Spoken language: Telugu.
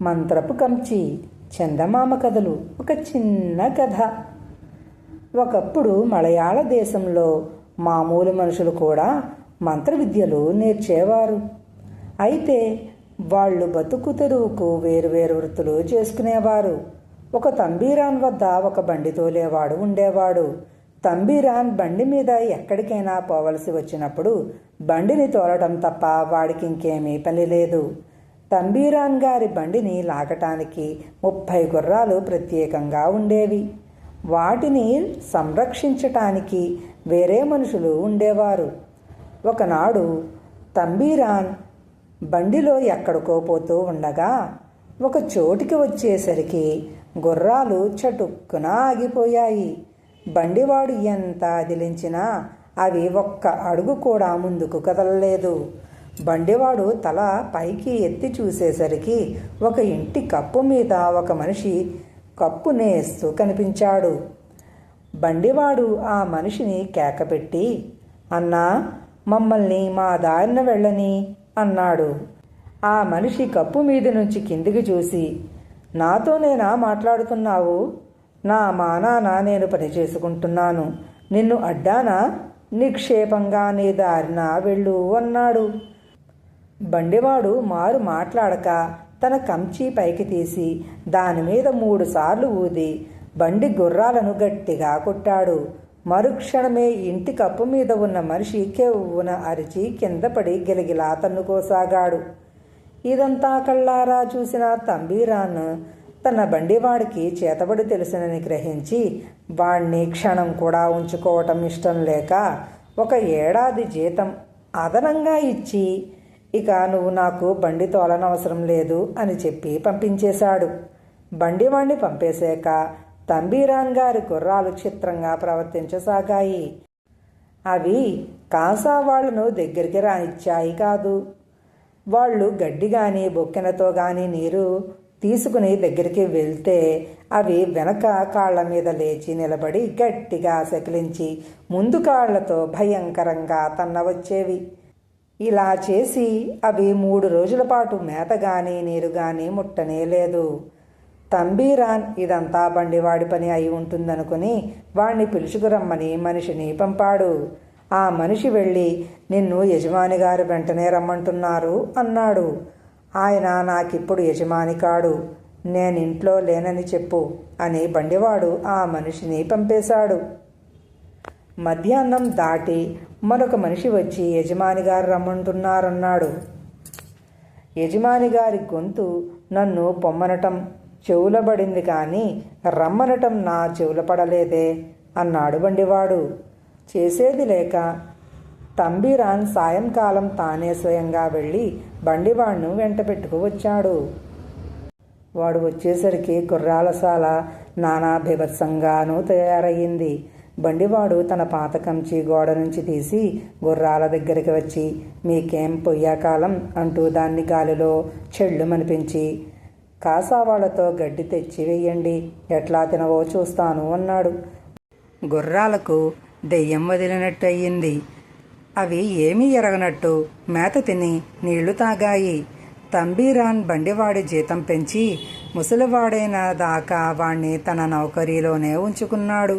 మంత్రపు కంచి చందమామ కథలు. ఒక చిన్న కథ. ఒకప్పుడు మలయాళ దేశంలో మామూలు మనుషులు కూడా మంత్ర విద్యలు నేర్చేవారు. అయితే వాళ్ళు బతుకు తెరువుకు వేరువేరు వృత్తులు చేసుకునేవారు. ఒక తంబీరాన్ వద్ద ఒక బండి తోలేవాడు ఉండేవాడు. తంబీరాన్ బండి మీద ఎక్కడికైనా పోవలసి వచ్చినప్పుడు బండిని తోలటం తప్ప వాడికి ఇంకేమీ పని లేదు. తంబీరాన్ గారి బండిని లాగటానికి 30 గుర్రాలు ప్రత్యేకంగా ఉండేవి. వాటిని సంరక్షించటానికి వేరే మనుషులు ఉండేవారు. ఒకనాడు తంబీరాన్ బండిలో ఎక్కడికో పోతూ ఉండగా ఒక చోటికి వచ్చేసరికి గుర్రాలు చటుక్కున ఆగిపోయాయి. బండివాడు ఎంత అదిలించినా అవి ఒక్క అడుగు కూడా ముందుకు కదలలేదు. బండివాడు తల పైకి ఎత్తి చూసేసరికి ఒక ఇంటి కప్పు మీద ఒక మనిషి కప్పు నేస్తూ కనిపించాడు. బండివాడు ఆ మనిషిని కేకపెట్టి, "అన్నా, మమ్మల్ని మా దారిన వెళ్ళని" అన్నాడు. ఆ మనిషి కప్పు మీద నుంచి కిందికి చూసి, "నాతోనేనా మాట్లాడుతున్నావు? నా మానాన నేను పని చేసుకుంటున్నాను. నిన్ను అడ్డానా? నిక్షేపంగా నీ దారిన వెళ్ళు" అన్నాడు. బండివాడు మారు మాట్లాడక తన కంచి పైకి తీసి దానిమీద 3 సార్లు ఊది బండి గుర్రాలను గట్టిగా కొట్టాడు. మరుక్షణమే ఇంటి కప్పు మీద ఉన్న మనిషి కెవ్వున అరిచి కింద పడి గిలగిలా తన్నుకోసాగాడు. ఇదంతా కళ్ళారా చూసిన తంబీరాన్ తన బండివాడికి చేతబడి తెలుసునని గ్రహించి వాణ్ణి క్షణం కూడా ఉంచుకోవటం ఇష్టం లేక 1 ఏడాది జీతం అదనంగా ఇచ్చి, "ఇక నువ్వు నాకు బండి తోలనవసరం లేదు" అని చెప్పి పంపించేశాడు. బండివాణ్ణి పంపేశాక తంబీరాన్ గారి గుర్రాలు చిత్రంగా ప్రవర్తించసాగాయి. అవి కాసావాళ్లను దగ్గరికి రానిచ్చాయి కాదు. వాళ్ళు గడ్డి గాని బొక్కెనతో గాని నీరు తీసుకుని దగ్గరికి వెళ్తే అవి వెనక కాళ్ల మీద లేచి నిలబడి గట్టిగా సకిలించి ముందు కాళ్లతో భయంకరంగా తన్నవచ్చేవి. ఇలా చేసి అవి 3 రోజుల పాటు మేత గాని నీరు గాని ముట్టనే లేదు. తంబీరాన్ ఇదంతా బండివాడి పని అయి ఉంటుందనుకుని వాణ్ణి పిలుచుకురమ్మని మనిషిని పంపాడు. ఆ మనిషి వెళ్ళి, "నిన్ను యజమాని గారు వెంటనే రమ్మంటున్నారు" అన్నాడు. "ఆయన నాకిప్పుడు యజమాని కాడు, నేనింట్లో లేనని చెప్పు" అని బండివాడు ఆ మనిషిని పంపేశాడు. మధ్యాహ్నం దాటి మరొక మనిషి వచ్చి యజమాని గారు రమ్మంటున్నారన్నాడు. యజమాని గారి గొంతు నన్ను పొమ్మనటం చెవులబడింది కానీ రమ్మనటం నా చెవుల పడలేదే అన్నాడు బండివాడు. చేసేది లేక తంబీరాన్ సాయంకాలం తానే స్వయంగా వెళ్ళి బండివాడ్ను వెంట పెట్టుకు వచ్చాడు. వాడు వచ్చేసరికి గుర్రాలశాల నానా బీభత్సంగానూ తయారయ్యింది. బండివాడు తన పాత కంచి గోడ నుంచి తీసి గుర్రాల దగ్గరికి వచ్చి, "మీకేం పొయ్యాకాలం" అంటూ దాన్ని గాలిలో చెళ్ళుమనిపించి, "కాసావాళ్లతో గడ్డి తెచ్చి వెయ్యండి, ఎట్లా తినవో చూస్తాను" అన్నాడు. గుర్రాలకు దెయ్యం వదిలినట్టు అయ్యింది. అవి ఏమీ ఎరగనట్టు మేత తిని నీళ్లు తాగాయి. తంబీరాన్ బండివాడి జీతం పెంచి ముసలివాడైన దాకా వాణ్ణి తన నౌకరీలోనే ఉంచుకున్నాడు.